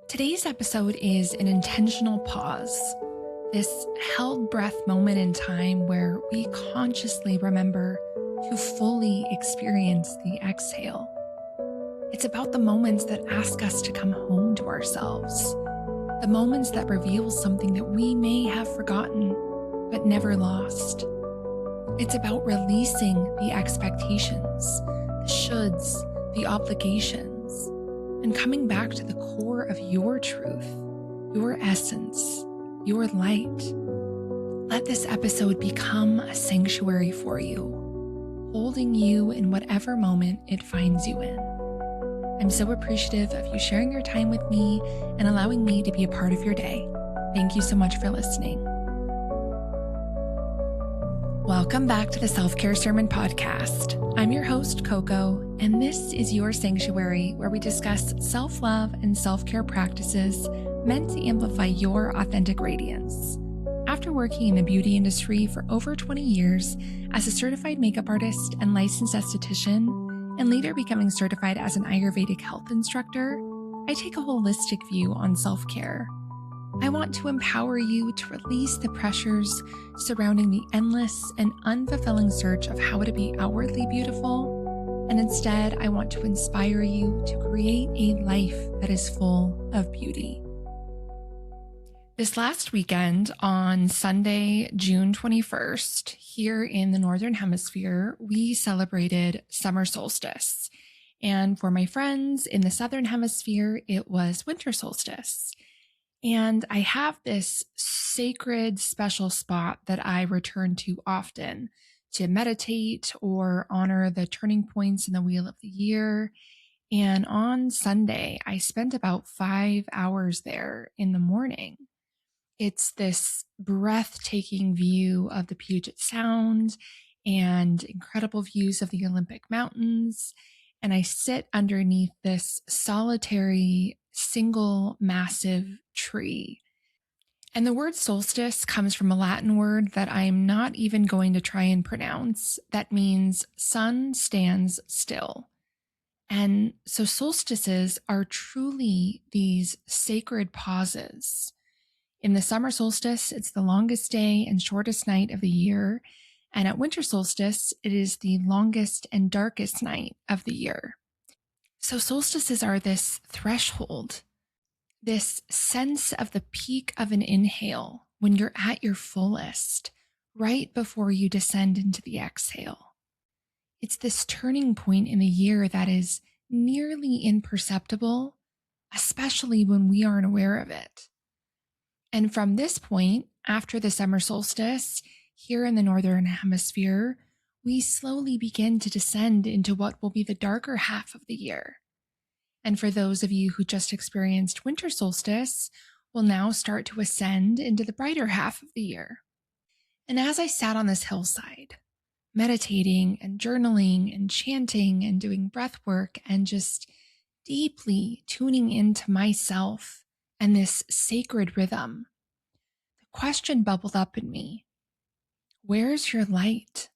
Today's episode is an intentional pause, this held breath moment in time where we consciously remember to fully experience the exhale. It's about the moments that ask us to come home to ourselves, the moments that reveal something that we may have forgotten but never lost. It's about releasing the expectations, the shoulds, the obligations, and coming back to the core of your truth, your essence, your light. Let this episode become a sanctuary for you, holding you in whatever moment it finds you in. I'm so appreciative of you sharing your time with me and allowing me to be a part of your day. Thank you so much for listening. Welcome back to the Self-Care Sermon Podcast. I'm your host, Coco, and this is your sanctuary where we discuss self-love and self-care practices meant to amplify your authentic radiance. After working in the beauty industry for over 20 years as a certified makeup artist and licensed esthetician, and later becoming certified as an Ayurvedic health instructor, I take a holistic view on self-care. I want to empower you to release the pressures surrounding the endless and unfulfilling search of how to be outwardly beautiful, and instead I want to inspire you to create a life that is full of beauty. This last weekend, on Sunday, June 21st, here in the Northern Hemisphere, we celebrated summer solstice. And for my friends in the Southern Hemisphere, it was winter solstice. And I have this sacred, special spot that I return to often to meditate or honor the turning points in the wheel of the year. And on Sunday, I spent about 5 hours there in the morning. It's this breathtaking view of the Puget Sound and incredible views of the Olympic Mountains. And I sit underneath this solitary, single, massive tree. And the word solstice comes from a Latin word that I'm not even going to try and pronounce. That means sun stands still. And so solstices are truly these sacred pauses. In the summer solstice, it's the longest day and shortest night of the year. And at winter solstice, it is the longest and darkest night of the year. So solstices are this threshold, this sense of the peak of an inhale when you're at your fullest, right before you descend into the exhale. It's this turning point in the year that is nearly imperceptible, especially when we aren't aware of it. And from this point, after the summer solstice, here in the Northern Hemisphere, we slowly begin to descend into what will be the darker half of the year. And for those of you who just experienced winter solstice, will now start to ascend into the brighter half of the year. And as I sat on this hillside, meditating and journaling and chanting and doing breath work and just deeply tuning into myself and this sacred rhythm, the question bubbled up in me: where's your light?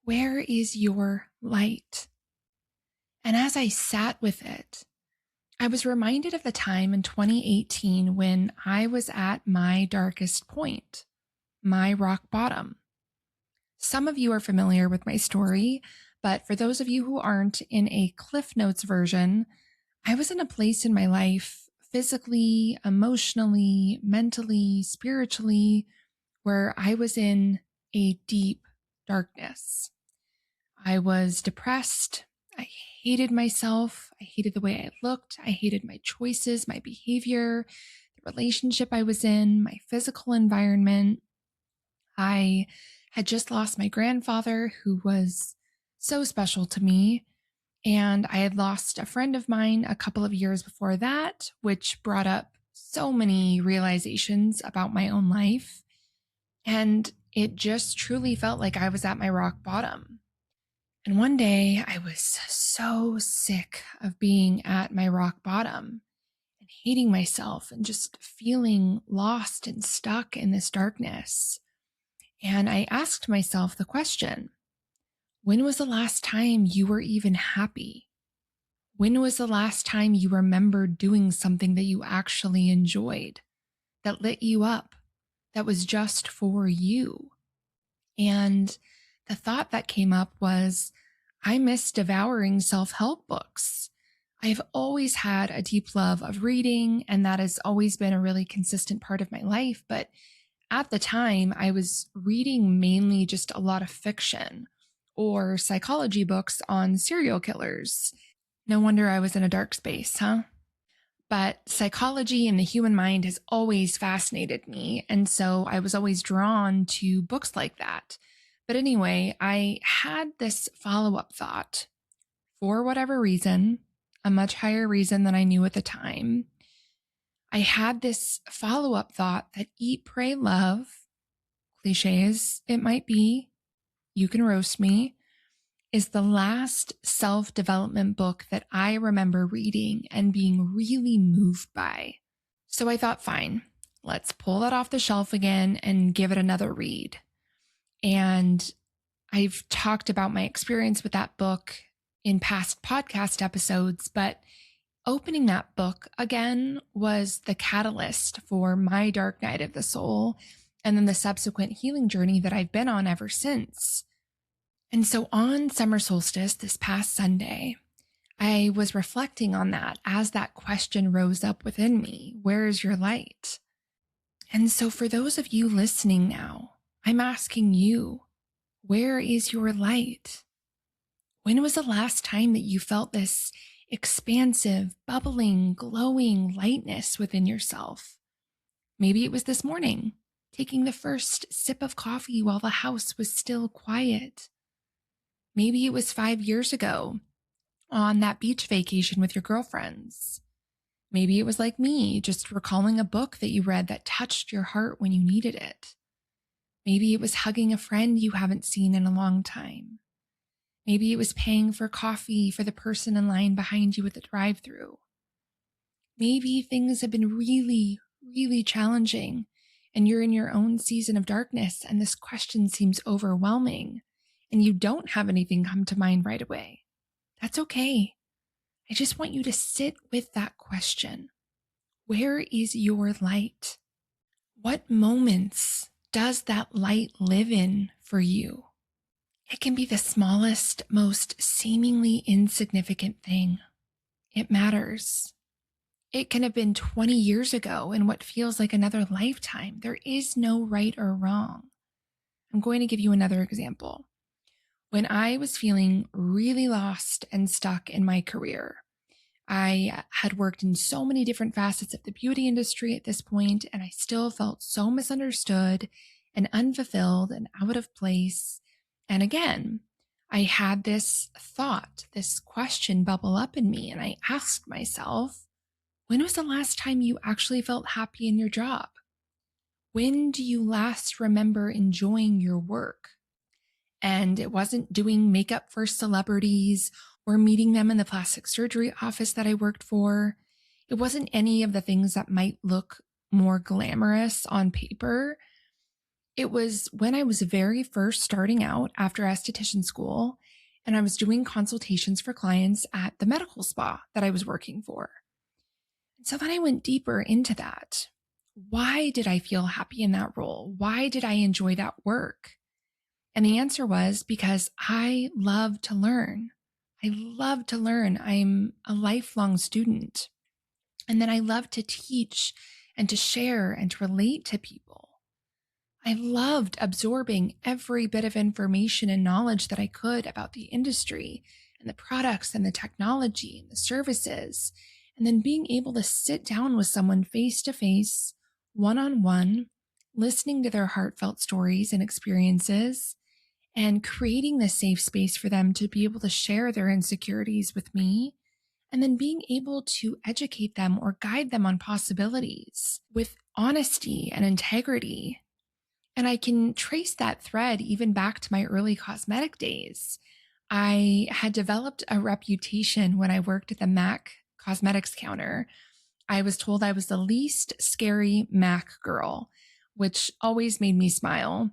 Where is your light? And as I sat with it, I was reminded of the time in 2018 when I was at my darkest point, my rock bottom. Some of you are familiar with my story, but for those of you who aren't, in a Cliff Notes version, I was in a place in my life, physically, emotionally, mentally, spiritually, where I was in a deep darkness. I was depressed. I hated myself. I hated the way I looked. I hated my choices, my behavior, the relationship I was in, my physical environment. I had just lost my grandfather, who was so special to me. And I had lost a friend of mine a couple of years before that, which brought up so many realizations about my own life. And it just truly felt like I was at my rock bottom. And one day I was so sick of being at my rock bottom and hating myself and just feeling lost and stuck in this darkness. And I asked myself the question, when was the last time you were even happy? When was the last time you remembered doing something that you actually enjoyed, that lit you up, that was just for you? And the thought that came up was, I miss devouring self-help books. I've always had a deep love of reading, and that has always been a really consistent part of my life. But at the time, I was reading mainly just a lot of fiction or psychology books on serial killers. No wonder I was in a dark space, huh? But psychology and the human mind has always fascinated me. And so I was always drawn to books like that. But anyway, I had this follow-up thought for whatever reason, a much higher reason than I knew at the time. I had this follow-up thought that Eat, Pray, Love, cliche as it might be, you can roast me, is the last self-development book that I remember reading and being really moved by. So I thought, fine, let's pull that off the shelf again and give it another read. And I've talked about my experience with that book in past podcast episodes, but opening that book again was the catalyst for my dark night of the soul and then the subsequent healing journey that I've been on ever since. And so on summer solstice this past Sunday, I was reflecting on that as that question rose up within me. Where is your light? And so for those of you listening now, I'm asking you, where is your light? When was the last time that you felt this expansive, bubbling, glowing lightness within yourself? Maybe it was this morning, taking the first sip of coffee while the house was still quiet. Maybe it was 5 years ago on that beach vacation with your girlfriends. Maybe it was like me, just recalling a book that you read that touched your heart when you needed it. Maybe it was hugging a friend you haven't seen in a long time. Maybe it was paying for coffee for the person in line behind you at the drive-thru. Maybe things have been really, really challenging and you're in your own season of darkness and this question seems overwhelming and you don't have anything come to mind right away. That's okay. I just want you to sit with that question. Where is your light? What moments does that light live in for you? It can be the smallest, most seemingly insignificant thing. It matters. It can have been 20 years ago in what feels like another lifetime. There is no right or wrong. I'm going to give you another example. When I was feeling really lost and stuck in my career, I had worked in so many different facets of the beauty industry at this point, and I still felt so misunderstood and unfulfilled and out of place. And again, I had this thought, this question bubble up in me, and I asked myself, when was the last time you actually felt happy in your job? When do you last remember enjoying your work? And it wasn't doing makeup for celebrities or meeting them in the plastic surgery office that I worked for. It wasn't any of the things that might look more glamorous on paper. It was when I was very first starting out after esthetician school, and I was doing consultations for clients at the medical spa that I was working for. And so then I went deeper into that. Why did I feel happy in that role? Why did I enjoy that work? And the answer was because I love to learn. I love to learn. I'm a lifelong student. And then I love to teach and to share and to relate to people. I loved absorbing every bit of information and knowledge that I could about the industry and the products and the technology and the services. And then being able to sit down with someone face to face, one-on-one, listening to their heartfelt stories and experiences, and creating this safe space for them to be able to share their insecurities with me, and then being able to educate them or guide them on possibilities with honesty and integrity. And I can trace that thread even back to my early cosmetic days. I had developed a reputation when I worked at the MAC cosmetics counter. I was told I was the least scary MAC girl, which always made me smile.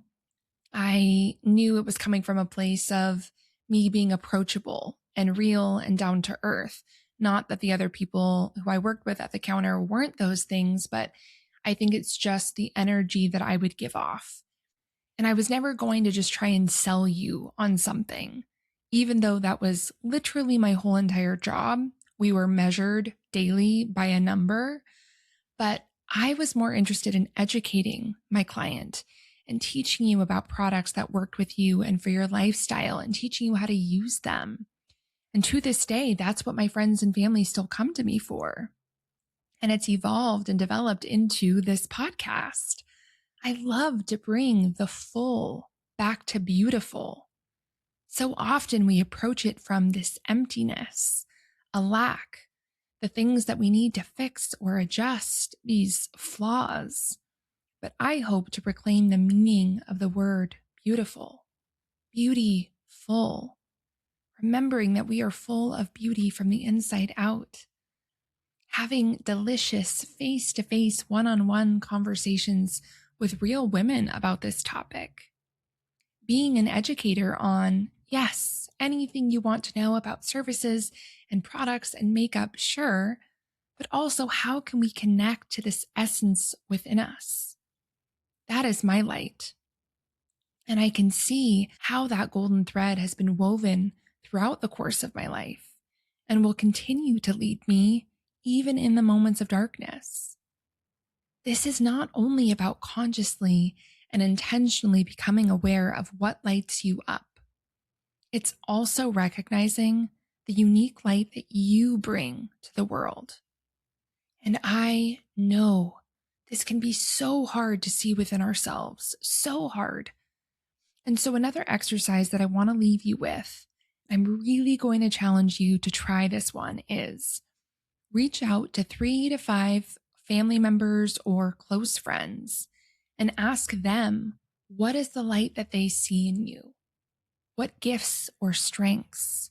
I knew it was coming from a place of me being approachable and real and down to earth, Not that the other people who I worked with at the counter weren't those things, but I think it's just the energy that I would give off. And I was never going to just try and sell you on something, even though that was literally my whole entire job. We were measured daily by a number, but I was more interested in educating my client and teaching you about products that worked with you and for your lifestyle and teaching you how to use them. And to this day, that's what my friends and family still come to me for. And it's evolved and developed into this podcast. I love to bring the full back to beautiful. So often we approach it from this emptiness, a lack, the things that we need to fix or adjust, these flaws. But I hope to proclaim the meaning of the word beautiful, beautiful, remembering that we are full of beauty from the inside out. Having delicious face-to-face, one-on-one conversations with real women about this topic. Being an educator on, yes, anything you want to know about services and products and makeup, sure, but also how can we connect to this essence within us? That is my light. And I can see how that golden thread has been woven throughout the course of my life and will continue to lead me even in the moments of darkness. This is not only about consciously and intentionally becoming aware of what lights you up. It's also recognizing the unique light that you bring to the world. And I know this can be so hard to see within ourselves, so hard. And so another exercise that I want to leave you with, I'm really going to challenge you to try this one, is reach out to 3 to 5 family members or close friends and ask them, what is the light that they see in you? What gifts or strengths?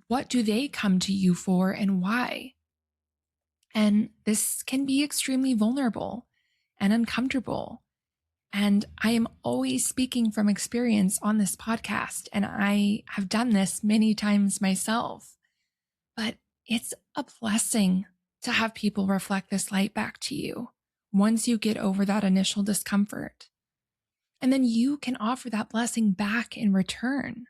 What do they come to you for and why? And this can be extremely vulnerable and uncomfortable. And I am always speaking from experience on this podcast, and I have done this many times myself. But it's a blessing to have people reflect this light back to you once you get over that initial discomfort. And then you can offer that blessing back in return.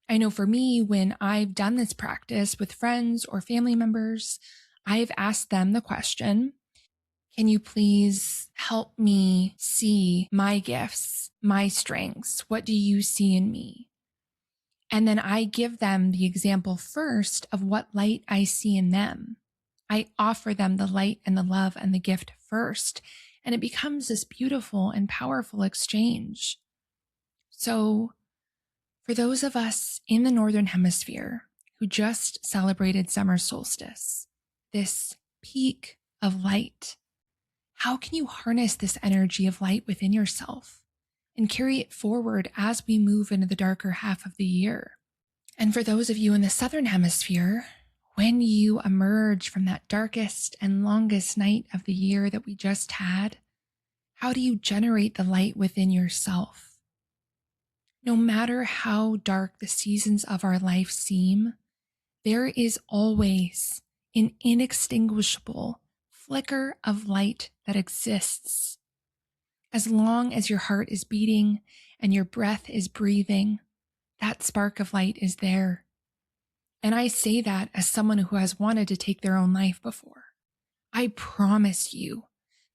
I know for me, when I've done this practice with friends or family members, I've asked them the question, can you please help me see my gifts, my strengths? What do you see in me? And then I give them the example first of what light I see in them. I offer them the light and the love and the gift first, and it becomes this beautiful and powerful exchange. So for those of us in the Northern Hemisphere who just celebrated summer solstice, this peak of light, how can you harness this energy of light within yourself and carry it forward as we move into the darker half of the year? And for those of you in the Southern Hemisphere, when you emerge from that darkest and longest night of the year that we just had, how do you generate the light within yourself? No matter how dark the seasons of our life seem, there is always an inextinguishable flicker of light that exists. As long as your heart is beating and your breath is breathing, that spark of light is there. And I say that as someone who has wanted to take their own life before. I promise you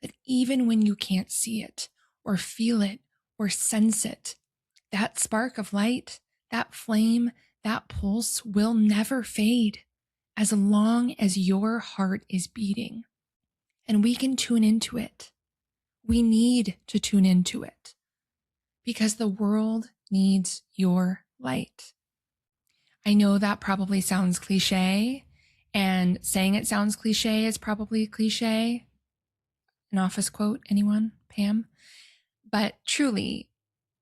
that even when you can't see it or feel it or sense it, that spark of light, that flame, that pulse will never fade as long as your heart is beating. And we can tune into it. We need to tune into it because the world needs your light. I know that probably sounds cliche, and saying it sounds cliche is probably cliche. An office quote, anyone? Pam? But truly,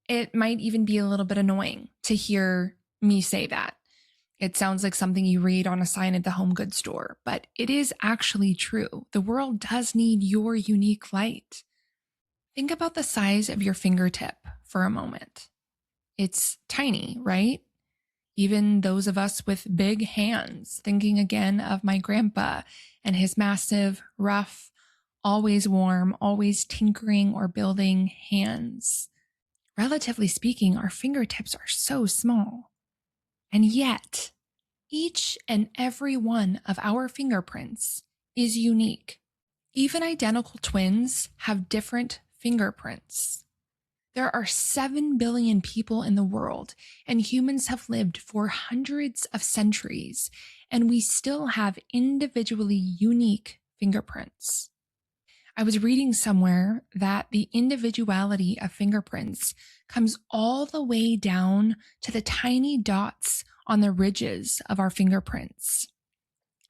it might even be a little bit annoying to hear me say that. It sounds like something you read on a sign at the home goods store, but it is actually true. The world does need your unique light. Think about the size of your fingertip for a moment. It's tiny, right? Even those of us with big hands, thinking again of my grandpa and his massive, rough, always warm, always tinkering or building hands. Relatively speaking, our fingertips are so small. And yet, each and every one of our fingerprints is unique. Even identical twins have different fingerprints. There are 7 billion people in the world, and humans have lived for hundreds of centuries, and we still have individually unique fingerprints. I was reading somewhere that the individuality of fingerprints comes all the way down to the tiny dots on the ridges of our fingerprints,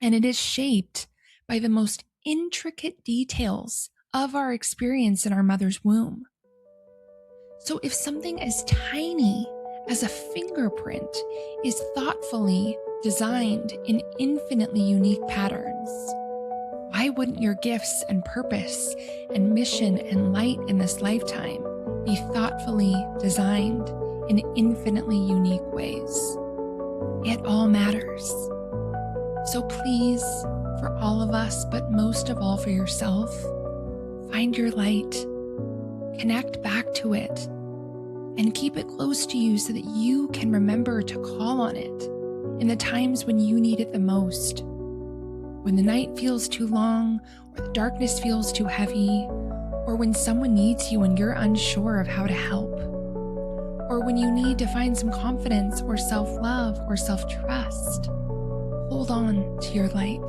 and it is shaped by the most intricate details of our experience in our mother's womb. So if something as tiny as a fingerprint is thoughtfully designed in infinitely unique patterns, why wouldn't your gifts and purpose and mission and light in this lifetime be thoughtfully designed in infinitely unique ways? It all matters. So please, for all of us, but most of all for yourself, find your light, connect back to it, and keep it close to you so that you can remember to call on it in the times when you need it the most. When the night feels too long, or the darkness feels too heavy, or when someone needs you and you're unsure of how to help, or when you need to find some confidence or self-love or self-trust, hold on to your light.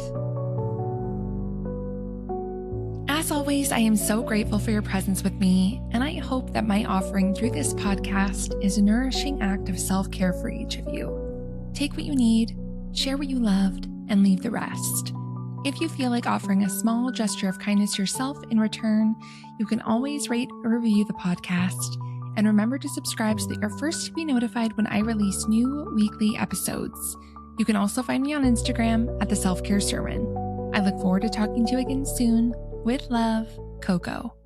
As always, I am so grateful for your presence with me, and I hope that my offering through this podcast is a nourishing act of self-care for each of you. Take what you need, share what you loved, and leave the rest. If you feel like offering a small gesture of kindness yourself in return, you can always rate or review the podcast. And remember to subscribe so that you're first to be notified when I release new weekly episodes. You can also find me on Instagram at The Self-Care Sermon. I look forward to talking to you again soon. With love, Coco.